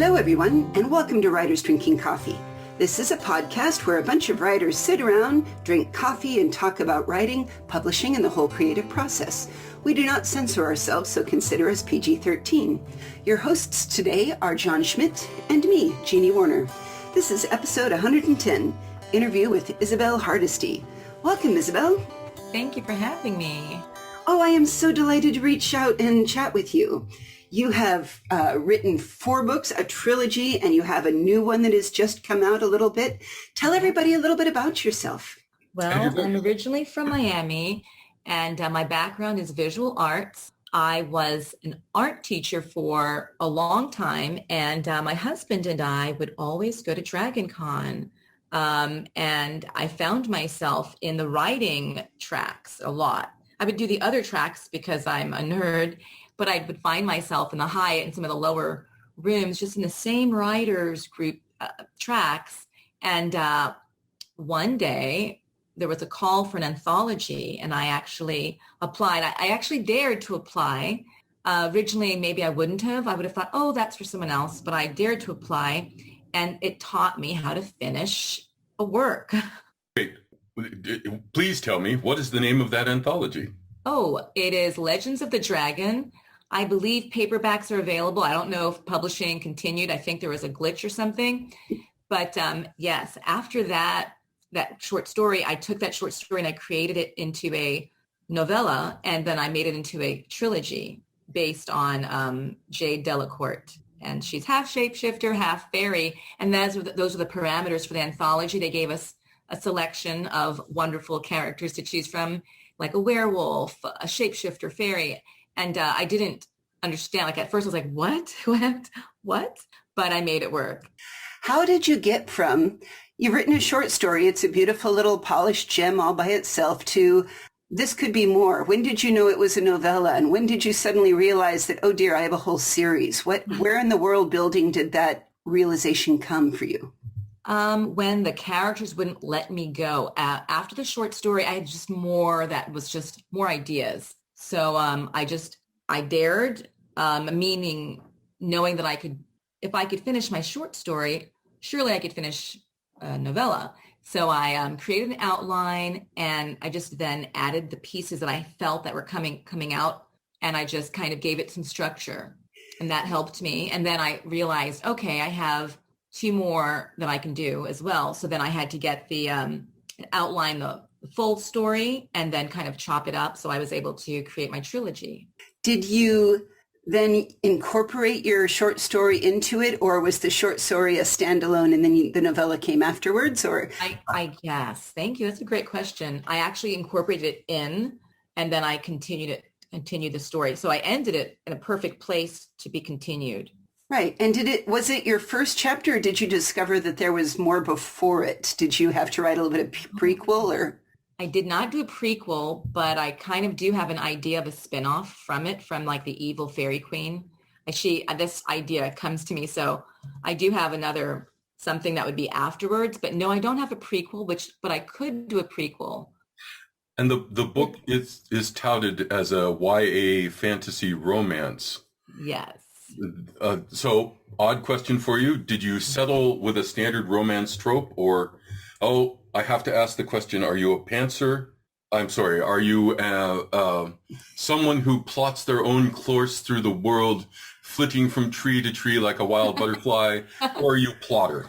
Hello, everyone, and welcome to Writers Drinking Coffee. This is a podcast where a bunch of writers sit around, drink coffee, and talk about writing, publishing, and the whole creative process. We do not censor ourselves, so consider us PG-13. Your hosts today are John Schmidt and me, Jeannie Warner. This is episode 110, interview with Isabelle Hardesty. Welcome, Isabelle. Thank you for having me. Oh, I am so delighted to reach out and chat with you. You have written 4 books, a trilogy, and you have a new one that has just come out a little bit. Tell everybody a little bit about yourself. Well, I'm originally from Miami, and my background is visual arts. I was an art teacher for a long time, and my husband and I would always go to Dragon Con. And I found myself in the writing tracks a lot. I would do the other tracks because I'm a nerd, but I would find myself in the Hyatt and some of the lower rooms, just in the same writers group tracks. And one day there was a call for an anthology, and I actually applied. I actually dared to apply. Originally, maybe I wouldn't have. I would have thought, oh, that's for someone else. But I dared to apply, and it taught me how to finish a work. Wait, please tell me, what is the name of that anthology? Oh, it is Legends of the Dragon. I believe paperbacks are available. I don't know if publishing continued. I think there was a glitch or something. But yes, after that short story, I took that short story and I created it into a novella, and then I made it into a trilogy based on Jade Delacourt. And she's half shapeshifter, half fairy. And those are the parameters for the anthology. They gave us a selection of wonderful characters to choose from, like a werewolf, a shapeshifter, fairy. And I didn't understand. Like at first I was like, what? What? But I made it work. How did you get from, you've written a short story, it's a beautiful little polished gem all by itself, to this could be more? When did you know it was a novella? And when did you suddenly realize that, oh dear, I have a whole series? Where in the world building did that realization come for you? When the characters wouldn't let me go. After the short story, I had just more ideas. So I dared, meaning knowing that if I could finish my short story, surely I could finish a novella. So I created an outline, and I just then added the pieces that I felt that were coming out, and I just kind of gave it some structure, and that helped me. And then I realized, okay, I have 2 more that I can do as well. So then I had to get the outline the full story and then kind of chop it up. So I was able to create my trilogy. Did you then incorporate your short story into it, or was the short story a standalone and then the novella came afterwards? Or I guess. Thank you. That's a great question. I actually incorporated it in, and then I continued the story. So I ended it in a perfect place to be continued. Right. And was it your first chapter, or did you discover that there was more before it? Did you have to write a little bit of prequel, or? I did not do a prequel, but I kind of do have an idea of a spinoff from like the evil fairy queen. This idea comes to me. So I do have something that would be afterwards, but no, I don't have a prequel, but I could do a prequel. And the book is touted as a YA fantasy romance. Yes. So, odd question for you. Did you settle with a standard romance trope, or, I have to ask the question, are you a pantser? I'm sorry, are you someone who plots their own course through the world, flitting from tree to tree like a wild butterfly, or are you a plotter?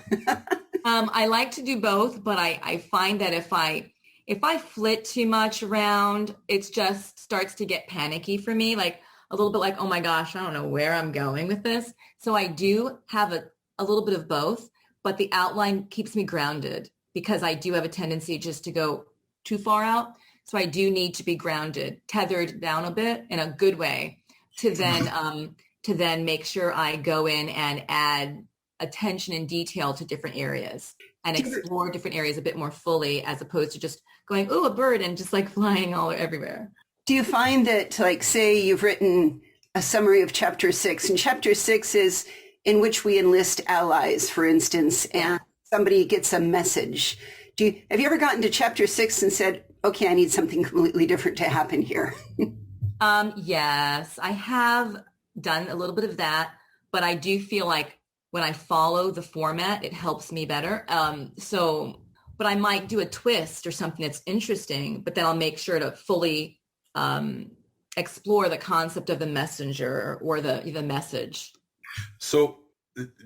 I like to do both, but I find that if I flit too much around, it just starts to get panicky for me. Like, a little bit like, oh my gosh, I don't know where I'm going with this. So I do have a little bit of both, but the outline keeps me grounded because I do have a tendency just to go too far out. So I do need to be grounded, tethered down a bit in a good way to then make sure I go in and add attention and detail to different areas and explore different areas a bit more fully, as opposed to just going, oh, a bird, and just like flying all everywhere. Do you find that, like, say you've written a summary of chapter 6, and chapter 6 is in which we enlist allies, for instance, and somebody gets a message. Have you ever gotten to chapter 6 and said, okay, I need something completely different to happen here? Yes, I have done a little bit of that, but I do feel like when I follow the format, it helps me better. But I might do a twist or something that's interesting, but then I'll make sure to fully explore the concept of the messenger or the message. So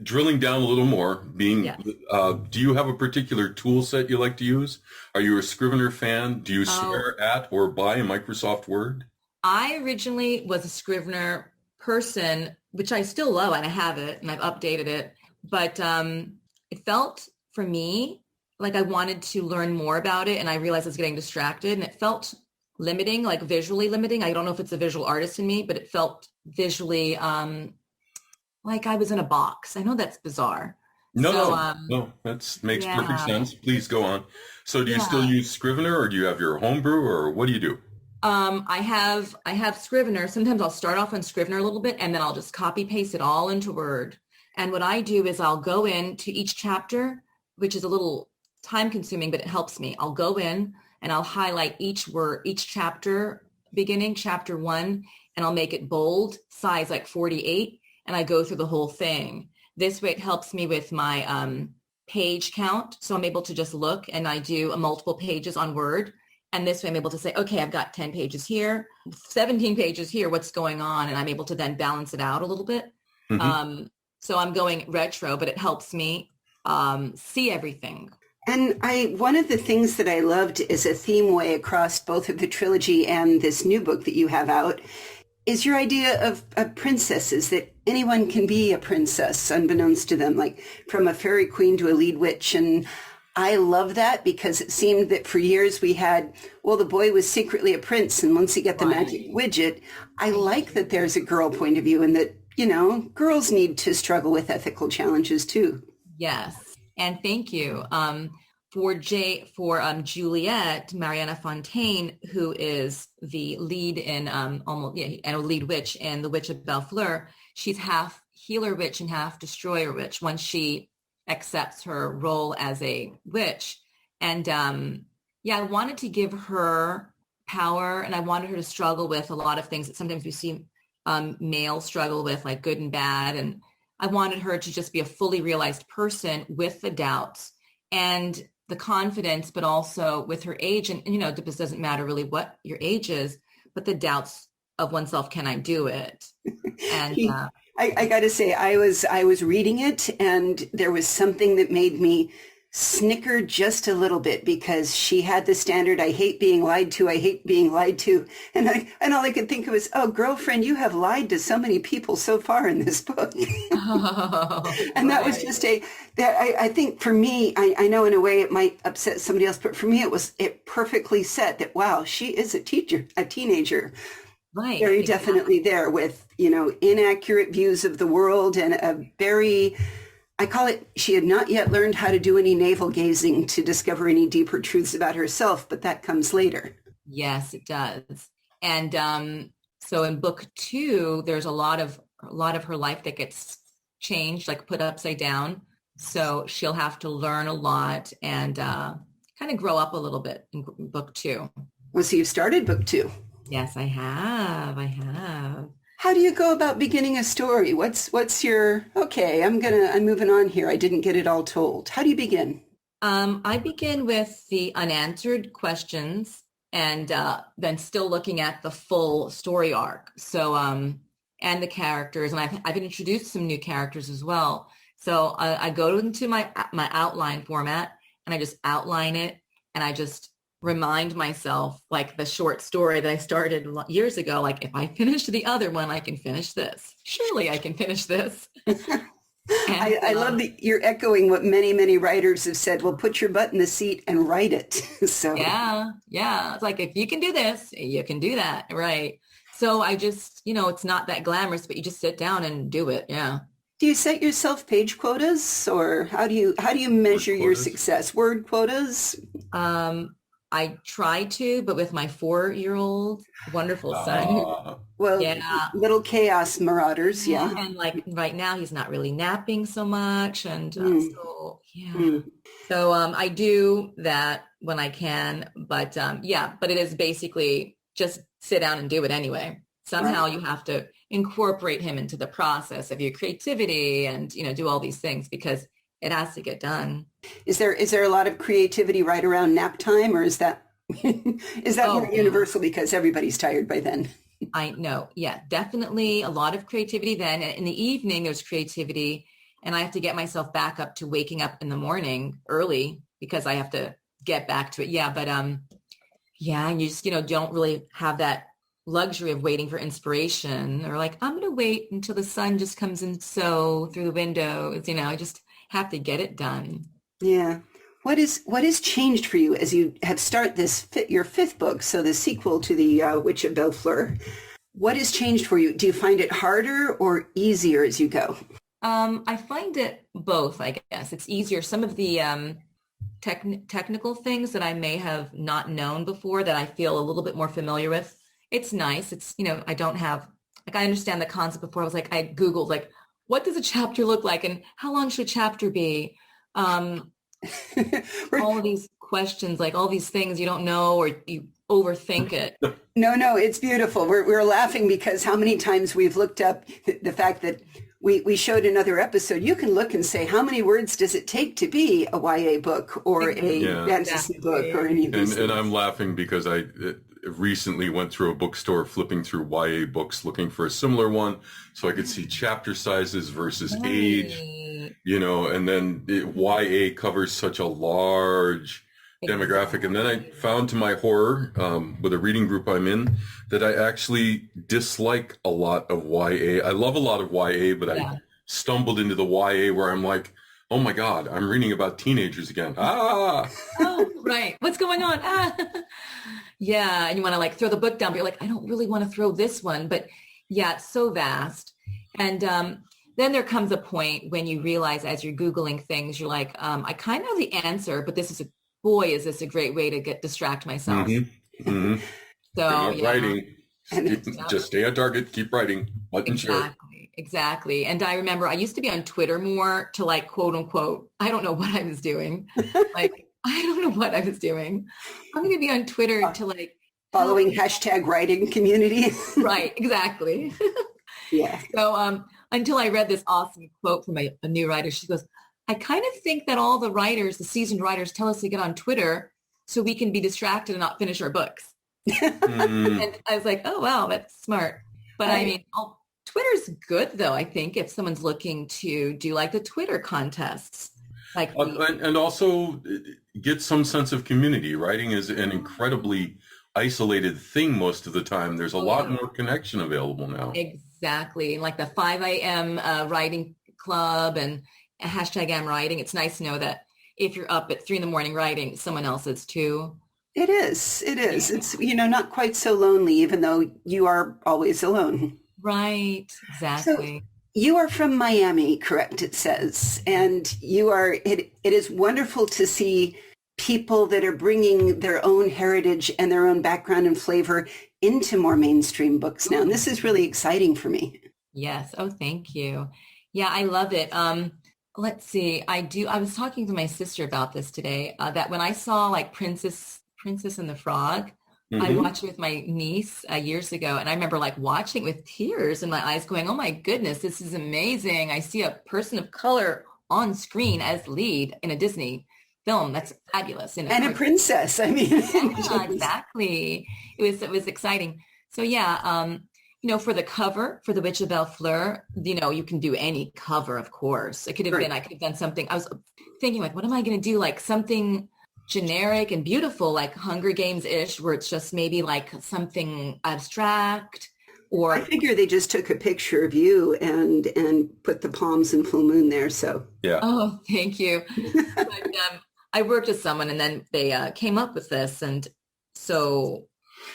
drilling down a little more, do you have a particular tool set you like to use? Are you a Scrivener fan? Do you swear at or buy Microsoft Word? I originally was a Scrivener person, which I still love, and I have it and I've updated it. But it felt for me like I wanted to learn more about it, and I realized I was getting distracted, and it felt limiting, like visually limiting. I don't know if it's a visual artist in me, but it felt visually like I was in a box. I know that's bizarre. No, that makes perfect sense. Please go on. So do you still use Scrivener, or do you have your homebrew, or what do you do? I have Scrivener. Sometimes I'll start off on Scrivener a little bit, and then I'll just copy paste it all into Word. And what I do is I'll go into each chapter, which is a little time consuming, but it helps me. I'll go in and I'll highlight each word, each chapter, beginning chapter 1, and I'll make it bold, size like 48, and I go through the whole thing. This way it helps me with my page count. So I'm able to just look, and I do multiple pages on Word. And this way I'm able to say, okay, I've got 10 pages here, 17 pages here, what's going on? And I'm able to then balance it out a little bit. Mm-hmm. So I'm going retro, but it helps me see everything. And one of the things that I loved is a theme way across both of the trilogy and this new book that you have out is your idea of princesses, that anyone can be a princess unbeknownst to them, like from a fairy queen to a lead witch. And I love that because it seemed that for years we had, well, the boy was secretly a prince, and once you get the magic widget, I like that there's a girl point of view, and that, you know, girls need to struggle with ethical challenges too. Yes. And thank you. For Juliet, Mariana Fontaine, who is the lead in and a lead witch in The Witch of Bellefleur, she's half healer witch and half destroyer witch once she accepts her role as a witch. And I wanted to give her power, and I wanted her to struggle with a lot of things that sometimes we see males struggle with, like good and bad. And I wanted her to just be a fully realized person with the doubts and the confidence, but also with her age. And, you know, this doesn't matter really what your age is, but the doubts of oneself, can I do it? And I got to say, I was reading it, and there was something that made me snicker just a little bit, because she had the standard, I hate being lied to, I hate being lied to. And all I could think of was, oh, girlfriend, you have lied to so many people so far in this book. And that was just I think for me, I know in a way it might upset somebody else, but for me, it perfectly set that, wow, she is a teenager. Right. Very definitely there with, you know, inaccurate views of the world, and a very, I call it, she had not yet learned how to do any navel gazing to discover any deeper truths about herself, but that comes later. Yes, it does. And so in book 2, there's a lot of her life that gets changed, like put upside down. So she'll have to learn a lot and kind of grow up a little bit in book 2. Well, so you've started book 2. Yes, I have. How do you go about beginning a story? What's your, okay, I'm moving on here. I didn't get it all told. How do you begin? I begin with the unanswered questions, and then still looking at the full story arc. So, and the characters, and I've introduced some new characters as well. So I go into my outline format, and I just outline it, and I just remind myself, like the short story that I started years ago, like if I finish the other one, I can finish this. Surely I can finish this. I love that you're echoing what many, many writers have said. Well, put your butt in the seat and write it. So yeah. It's like, if you can do this, you can do that. Right. So I just, it's not that glamorous, but you just sit down and do it. Yeah. Do you set yourself page quotas, or how do you measure your success? Word quotas? I try to, but with my 4-year-old wonderful son. Well, yeah. Little chaos marauders, yeah. And like right now, he's not really napping so much. And so I do that when I can. But but it is basically just sit down and do it anyway. Somehow you have to incorporate him into the process of your creativity and, do all these things because it has to get done. Is there a lot of creativity right around nap time, or is that more universal because everybody's tired by then? I know. Yeah, definitely a lot of creativity then. And in the evening, there's creativity. And I have to get myself back up to waking up in the morning early because I have to get back to it. Yeah. But you just, don't really have that luxury of waiting for inspiration or like, I'm going to wait until the sun just comes in through the windows. I just have to get it done. Yeah. What has changed for you as you have started your fifth book, so the sequel to the Witch of Bellefleur? What has changed for you? Do you find it harder or easier as you go? I find it both, I guess. It's easier. Some of the technical things that I may have not known before that I feel a little bit more familiar with. It's nice. It's, I don't have, I understand the concept before. I was like, I Googled, like, what does a chapter look like and how long should a chapter be? All of these questions, like all these things you don't know or you overthink it. No, it's beautiful. We're laughing because how many times we've looked up the fact that we showed another episode. You can look and say, how many words does it take to be a YA book or a fantasy book or any of these things? And I'm laughing because I recently went through a bookstore flipping through YA books looking for a similar one so I could see chapter sizes versus age, and then YA covers such a large demographic. And then I found, to my horror, with a reading group I'm in, that I actually dislike a lot of YA. I love a lot of YA, but I stumbled into the YA where I'm like, oh my God, I'm reading about teenagers again. Oh, right. What's going on? Yeah. And you want to like throw the book down, but you're like, I don't really want to throw this one. But yeah, it's so vast. And then there comes a point when you realize as you're Googling things, you're like, I kind of know the answer, but is this a great way to distract myself. Mm-hmm. Mm-hmm. So writing. Just stay on target, keep writing. Exactly. And I remember I used to be on Twitter more to like, quote unquote, I don't know what I was doing. I don't know what I was doing. I'm going to be on Twitter to like. Following hashtag writing community. Right. Exactly. Yeah. So until I read this awesome quote from a new writer, she goes, I kind of think that all the seasoned writers tell us to get on Twitter so we can be distracted and not finish our books. And I was like, oh, wow, that's smart. But I mean, Twitter's good, though, I think, if someone's looking to do like the Twitter contests. And also get some sense of community. Writing is an incredibly isolated thing most of the time. There's a lot more connection available now. Exactly. Like the 5 a.m. Writing club and hashtag I'm writing. It's nice to know that if you're up at 3 a.m. writing, someone else is too. It is. It's, not quite so lonely, even though you are always alone. Right. Exactly. So you are from Miami, correct? It says, and it is wonderful to see people that are bringing their own heritage and their own background and flavor into more mainstream books now. And this is really exciting for me. Yes. Oh, thank you. Yeah, I love it. Let's see. I was talking to my sister about this today, that when I saw like Princess and the Frog, I watched it with my niece years ago. And I remember like watching it with tears in my eyes going, oh my goodness, this is amazing. I see a person of color on screen as lead in a Disney film. That's fabulous. And a princess. I mean, yeah, exactly. It was exciting. So yeah, for the cover for The Witch of Bellefleur, you can do any cover, of course. I could have done something. I was thinking like, what am I going to do? Like something generic and beautiful, like Hunger Games-ish, where it's just maybe like something abstract. Or I figure they just took a picture of you and put the palms and full moon there. So yeah. Oh, thank you. But, I worked with someone and then they came up with this. And so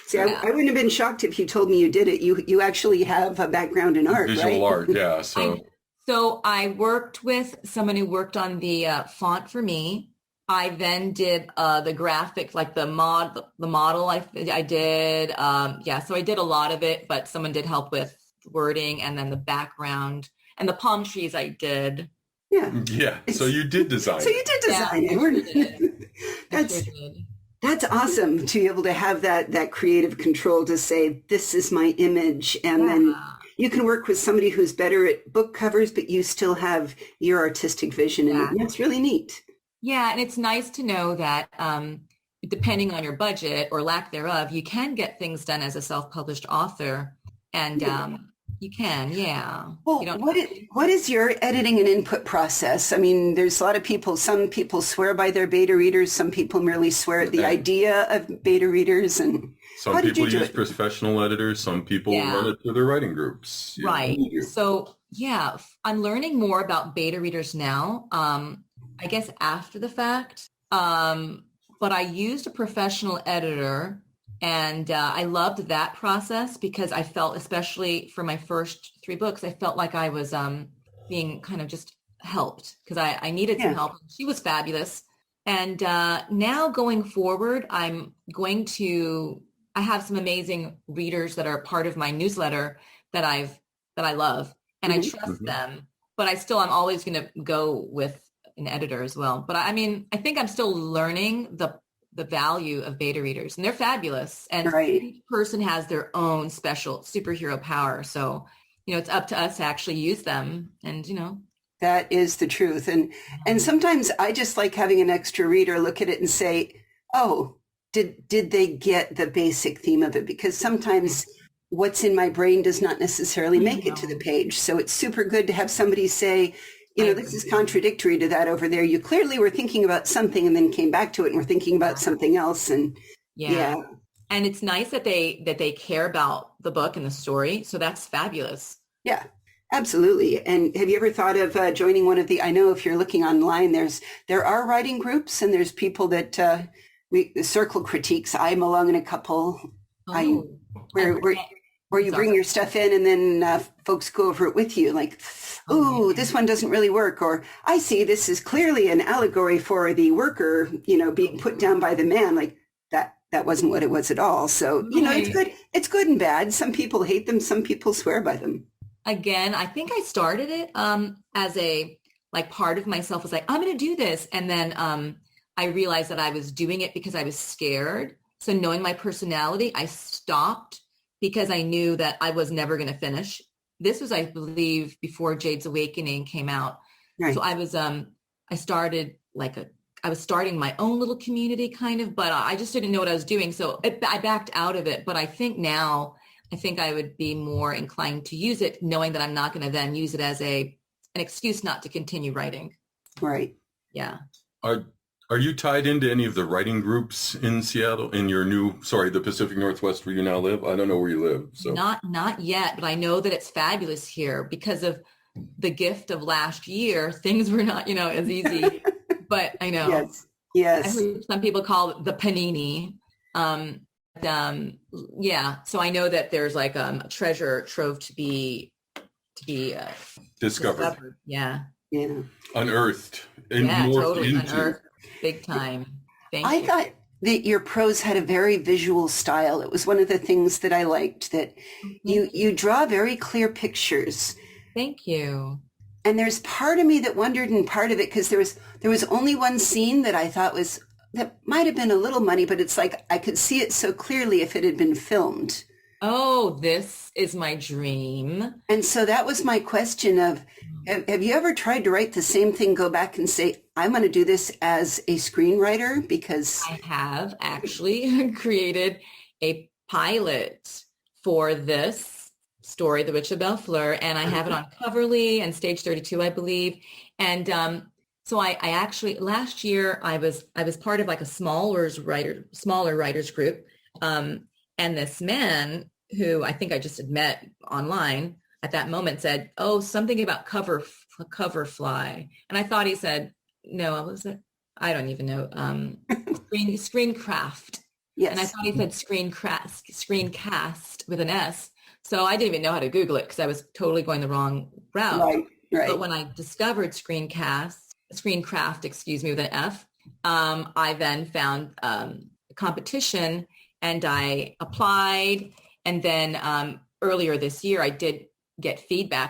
see, yeah. I wouldn't have been shocked if you told me you did it. You actually have a background in art, visual art. Yeah. So I worked with someone who worked on the font for me. I then did the graphic, like the model I did. So I did a lot of it, but someone did help with wording and then the background and the palm trees I did. Yeah. So you did design. So you did design it. I sure did. That's awesome to be able to have that creative control to say, this is my image. And then you can work with somebody who's better at book covers, but you still have your artistic vision. And that's really neat. Yeah. And it's nice to know that depending on your budget or lack thereof, you can get things done as a self-published author. And you can, yeah. Well, what is your editing and input process? I mean, there's a lot of people, some people swear by their beta readers. Some people merely swear at the idea of beta readers. And some people use professional editors. Some people run it through their writing groups. Yeah. Right. So, yeah, I'm learning more about beta readers now, I guess after the fact. But I used a professional editor. And I loved that process because I felt, especially for my first 3 books, I felt like I was being kind of just helped because I needed some help. She was fabulous. And now going forward, I have some amazing readers that are part of my newsletter that I love and I trust them. But I'm always going to go with an editor as well. But I mean, I think I'm still learning the value of beta readers, and they're fabulous. And each person has their own special superhero power. So, it's up to us to actually use them. And, that is the truth. And sometimes I just like having an extra reader look at it and say, oh, did they get the basic theme of it? Because sometimes what's in my brain does not necessarily make it to the page. So it's super good to have somebody say, this is contradictory to that over there. You clearly were thinking about something and then came back to it and were thinking about something else. And and it's nice that they care about the book and the story. So that's fabulous. Yeah, absolutely. And have you ever thought of joining one of I know if you're looking online, there are writing groups and there's people that circle critiques. I'm along in a couple. Where you bring your stuff in and then folks go over it with you like, ooh, this one doesn't really work. Or I see this is clearly an allegory for the worker, being put down by the man. Like that wasn't what it was at all. So, it's good. It's good and bad. Some people hate them. Some people swear by them. Again, I think I started it as a part of myself was like, I'm going to do this. And then I realized that I was doing it because I was scared. So knowing my personality, I stopped because I knew that I was never going to finish. This was, I believe, before Jade's Awakening came out. Right. So I was, I was starting my own little community kind of, but I just didn't know what I was doing. So I backed out of it. But I think now, I would be more inclined to use it, knowing that I'm not going to then use it as an excuse not to continue writing. Right. Yeah. Are you tied into any of the writing groups in Seattle, in your the Pacific Northwest where you now live? I don't know where you live. So Not yet, but I know that it's fabulous here because of the gift of last year. Things were not, as easy, but I know. Yes. I've heard some people call it the panini. So I know that there's a treasure trove to be discovered. Yeah. Unearthed. Totally unearthed. Big time. Thank you. I thought that your prose had a very visual style. It was one of the things that I liked, that you draw very clear pictures. Thank you. And there's part of me that wondered, and part of it, because there was only one scene that I thought that might have been a little muddy, but it's like I could see it so clearly if it had been filmed. Oh, this is my dream. And so that was my question of, have you ever tried to write the same thing, go back and say, I'm going to do this as a screenwriter? Because I have actually created a pilot for this story, The Witch of Bellefleur, and I have it on Coverly and Stage 32, I believe. And so I actually, last year, I was part of a smaller writers group. And this man who I think I just had met online at that moment said, oh, something about cover fly. And I thought he said, no, what was it? I don't even know. Screencraft. Yes. And I thought he said screencast with an S. So I didn't even know how to Google it because I was totally going the wrong route. Right. But when I discovered screencraft, with an F, I then found a competition and I applied. And then earlier this year, I did get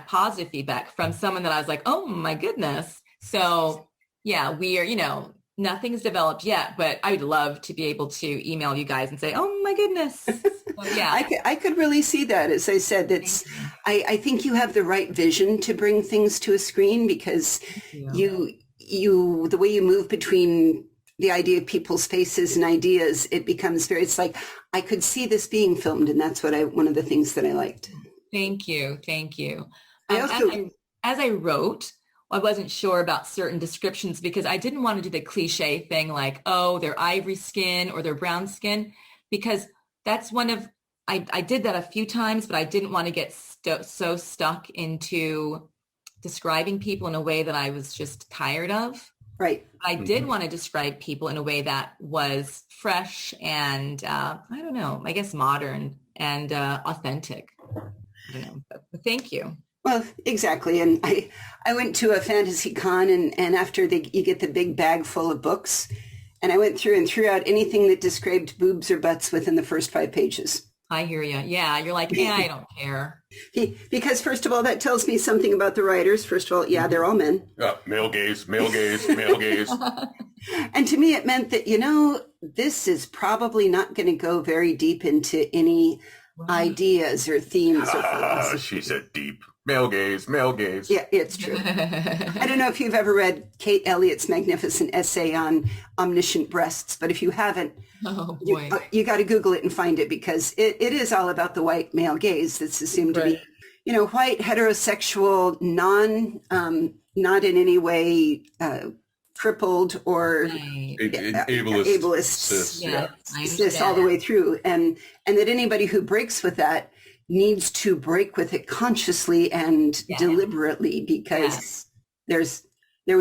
positive feedback from someone that I was like, oh my goodness. So yeah, we are, Nothing's developed yet, but I would love to be able to email you guys and say, oh my goodness. Well, yeah. I could really see that. As I said, I think you have the right vision to bring things to a screen, because you the way you move between the idea of people's faces and ideas, it becomes it's like, I could see this being filmed. And that's one of the things that I liked. Thank you. Thank you. As I wrote, I wasn't sure about certain descriptions because I didn't want to do the cliche thing like, oh, they're ivory skin or they're brown skin, because that's I did that a few times, but I didn't want to get so stuck into describing people in a way that I was just tired of. Right. I did want to describe people in a way that was fresh and, I don't know, I guess modern and authentic. I don't know, but thank you. Well, exactly. And I went to a fantasy con, and after you get the big bag full of books, and I went through and threw out anything that described boobs or butts within the first 5 pages. I hear you. Yeah, you're like, yeah, I don't care. Because first of all, that tells me something about the writers. First of all, yeah, they're all men. Male gaze, male gaze, male gaze. And to me, it meant that, this is probably not going to go very deep into any ideas or themes. She said deep. Male gaze, male gaze. Yeah, it's true. I don't know if you've ever read Kate Elliott's magnificent essay on omniscient breasts, but if you haven't, you got to Google it and find it, because it is all about the white male gaze that's assumed to be, white, heterosexual, not in any way crippled or ableist, cis all the way through, and that anybody who breaks with that needs to break with it consciously and deliberately, because there was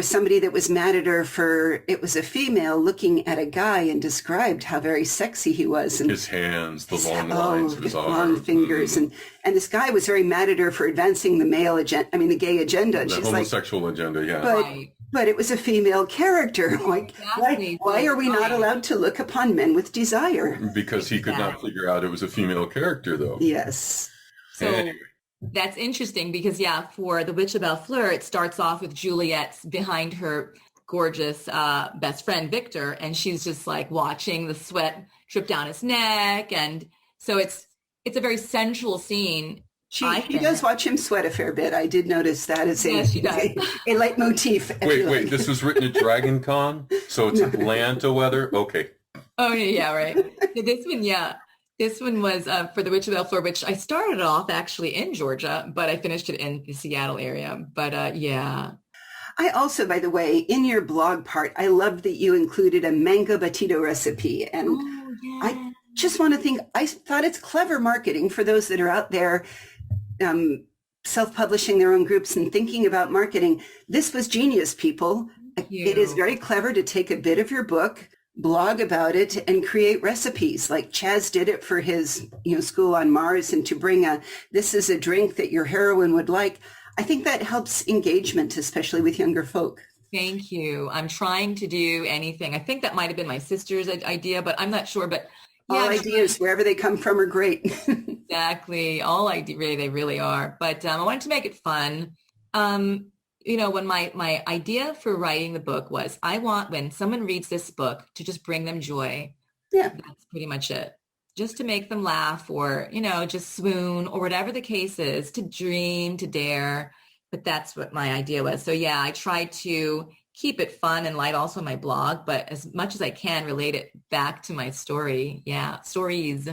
somebody that was mad at her it was a female looking at a guy and described how very sexy he was, and his hands, the long lines of his arms, long fingers, and this guy was very mad at her for advancing the the gay agenda, and the she's homosexual agenda, But it was a female character. Like, why are we not allowed to look upon men with desire? Because he could not figure out it was a female character, though. Yes. So anyway. That's interesting because, for The Witch of Bellfleur, it starts off with Juliet's behind her gorgeous best friend, Victor, and she's just like watching the sweat drip down his neck. And so it's a very sensual scene. She does watch him sweat a fair bit. I did notice that as a leitmotif. Wait, this was written at Dragon Con? So it's Atlanta weather? Okay. Oh, yeah, right. So this one was for The Witch of Bellfleur, which I started off actually in Georgia, but I finished it in the Seattle area. But I also, by the way, in your blog part, I loved that you included a mango batido recipe. And I just want to I thought it's clever marketing for those that are out there self-publishing their own groups and thinking about marketing. This was genius, people. It is very clever to take a bit of your book, blog about it, and create recipes like Chaz did it for his School on Mars, and to bring this is a drink that your heroine would like. I think that helps engagement, especially with younger folk. Thank you. I'm trying to do anything. I think that might have been my sister's idea, but I'm not sure. But all ideas, wherever they come from, are great. Exactly. All ideas, they really are. But I wanted to make it fun. When my idea for writing the book was, I want when someone reads this book to just bring them joy. Yeah. That's pretty much it. Just to make them laugh or, just swoon or whatever the case is, to dream, to dare. But that's what my idea was. So I try to keep it fun and light also on my blog, but as much as I can relate it back to my story. Yeah, stories.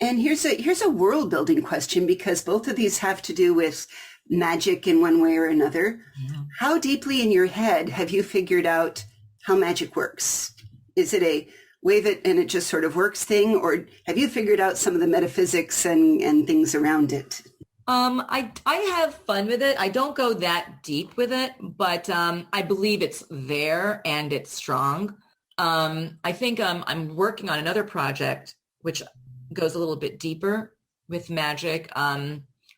And here's a world building question, because both of these have to do with magic in one way or another. Yeah. How deeply in your head have you figured out how magic works? Is it a wave it and it just sort of works thing, or have you figured out some of the metaphysics and things around it? I have fun with it. I don't go that deep with it, but I believe it's there and it's strong. I think I'm working on another project which goes a little bit deeper with magic.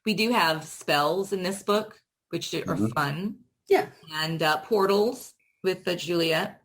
We do have spells in this book, which are fun. Yeah. And portals with Juliet.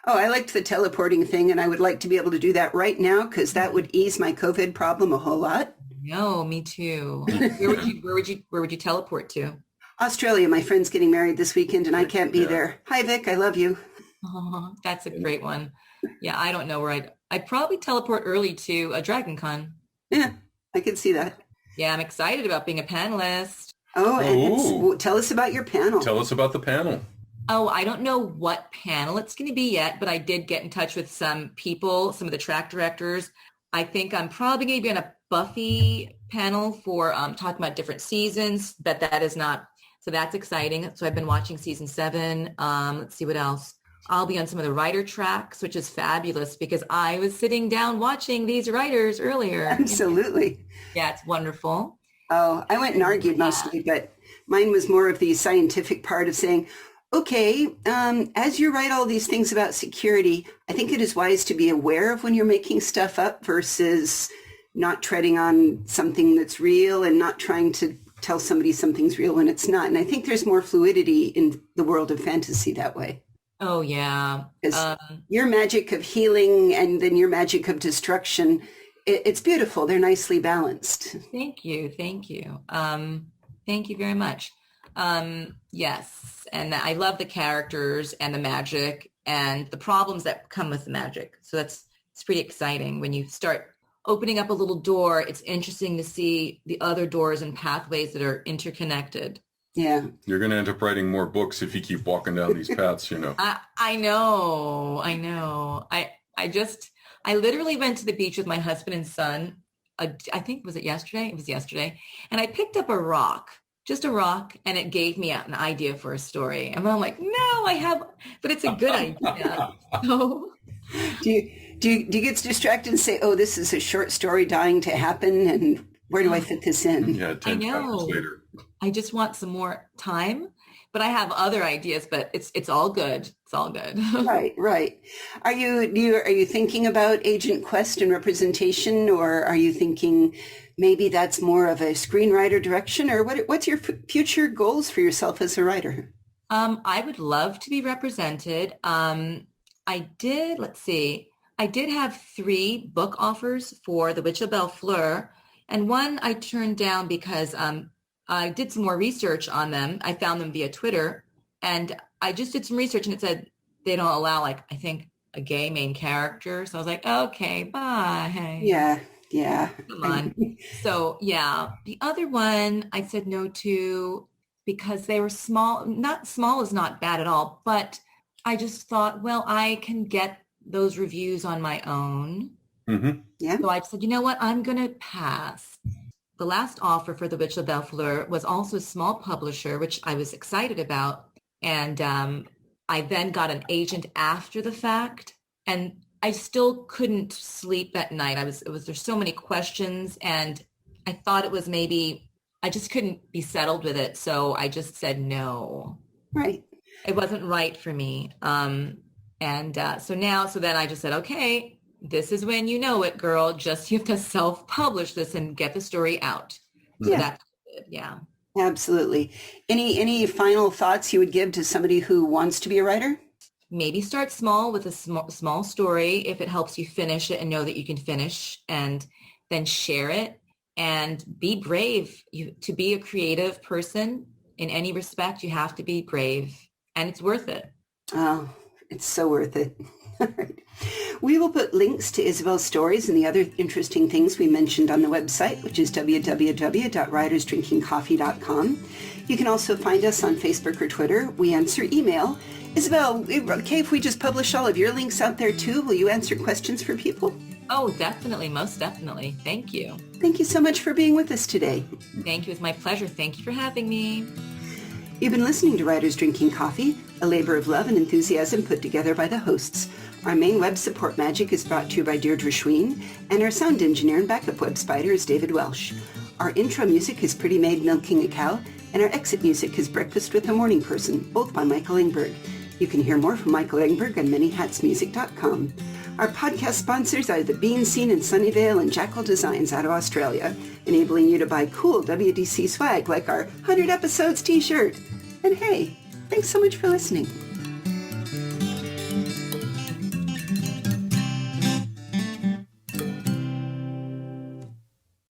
Oh, I liked the teleporting thing, and I would like to be able to do that right now, because that would ease my COVID problem a whole lot. No, me too. Where would you teleport to? Australia. My friend's getting married this weekend, and I can't be there. Hi, Vic. I love you. Oh, that's a great one. Yeah, I don't know where I'd probably teleport early to a Dragon Con. Yeah, I can see that. Yeah, I'm excited about being a panelist. Oh, Oh. and tell us about your panel. Tell us about the panel. Oh, I don't know what panel it's going to be yet, but I did get in touch with some people, some of the track directors. I think I'm probably going to be on a Buffy panel for talking about different seasons, but that is not, so that's exciting. So I've been watching season 7. Let's see what else. I'll be on some of the writer tracks, which is fabulous because I was sitting down watching these writers earlier. Absolutely. Yeah, it's wonderful. Oh, I went and argued mostly, but mine was more of the scientific part of saying, okay, as you write all these things about security, I think it is wise to be aware of when you're making stuff up versus not treading on something that's real and not trying to tell somebody something's real when it's not. And I think there's more fluidity in the world of fantasy that way. Oh, yeah. Your magic of healing and then your magic of destruction, it's beautiful. They're nicely balanced. Thank you. Thank you. Thank you very much. Yes. And I love the characters and the magic and the problems that come with the magic. So it's pretty exciting. When you start opening up a little door, it's interesting to see the other doors and pathways that are interconnected. Yeah. You're going to end up writing more books if you keep walking down these paths, you know. I know. I literally went to the beach with my husband and son. I think, was it yesterday? It was yesterday. And I picked up a rock, just a rock, and it gave me an idea for a story. And I'm like, no, but it's a good idea. So Do you get distracted and say, oh, this is a short story dying to happen, and where do I fit this in? Yeah, 10 chapters later. I just want some more time, but I have other ideas, but it's all good. It's all good. Right. Are you thinking about agent quest and representation, or are you thinking maybe that's more of a screenwriter direction, or what's your future goals for yourself as a writer? I would love to be represented. I did have 3 book offers for The Witch of Bellefleur, and one I turned down because I did some more research on them. I found them via Twitter, and I just did some research, and it said they don't allow, I think, a gay main character. So I was like, okay, bye. Yeah. Come on. So yeah, the other one I said no to because they were small. Not small is not bad at all, but I just thought, well, I can get those reviews on my own. Mm-hmm. Yeah. So I said, you know what? I'm going to pass. The last offer for The Witch of Bellefleur was also a small publisher, which I was excited about. And I then got an agent after the fact, and I still couldn't sleep at night. There's so many questions, and I thought it was maybe, I just couldn't be settled with it. So I just said no. Right. It wasn't right for me. So then I just said, okay, this is when you know it, girl. Just you have to self-publish this and get the story out. So Yeah. that's it. Yeah. Absolutely. Any final thoughts you would give to somebody who wants to be a writer? Maybe start small with a small story if it helps you finish it and know that you can finish, and then share it and be brave. To be a creative person in any respect, you have to be brave, and it's worth it. Oh, it's so worth it. All right. We will put links to Isabelle's stories and the other interesting things we mentioned on the website, which is www.writersdrinkingcoffee.com. You can also find us on Facebook or Twitter. We answer email. Isabelle, okay if we just publish all of your links out there too? Will you answer questions for people? Oh, definitely. Most definitely. Thank you. Thank you so much for being with us today. Thank you. It's my pleasure. Thank you for having me. You've been listening to Writers Drinking Coffee, a labor of love and enthusiasm put together by the hosts. Our main web support magic is brought to you by Deirdre Schween, and our sound engineer and backup web spider is David Welsh. Our intro music is Pretty Maid Milking a Cow, and our exit music is Breakfast with a Morning Person, both by Michael Engberg. You can hear more from Michael Engberg on manyhatsmusic.com. Our podcast sponsors are The Bean Scene in Sunnyvale and Jackal Designs out of Australia, enabling you to buy cool WDC swag like our 100 episodes t-shirt. And hey, thanks so much for listening.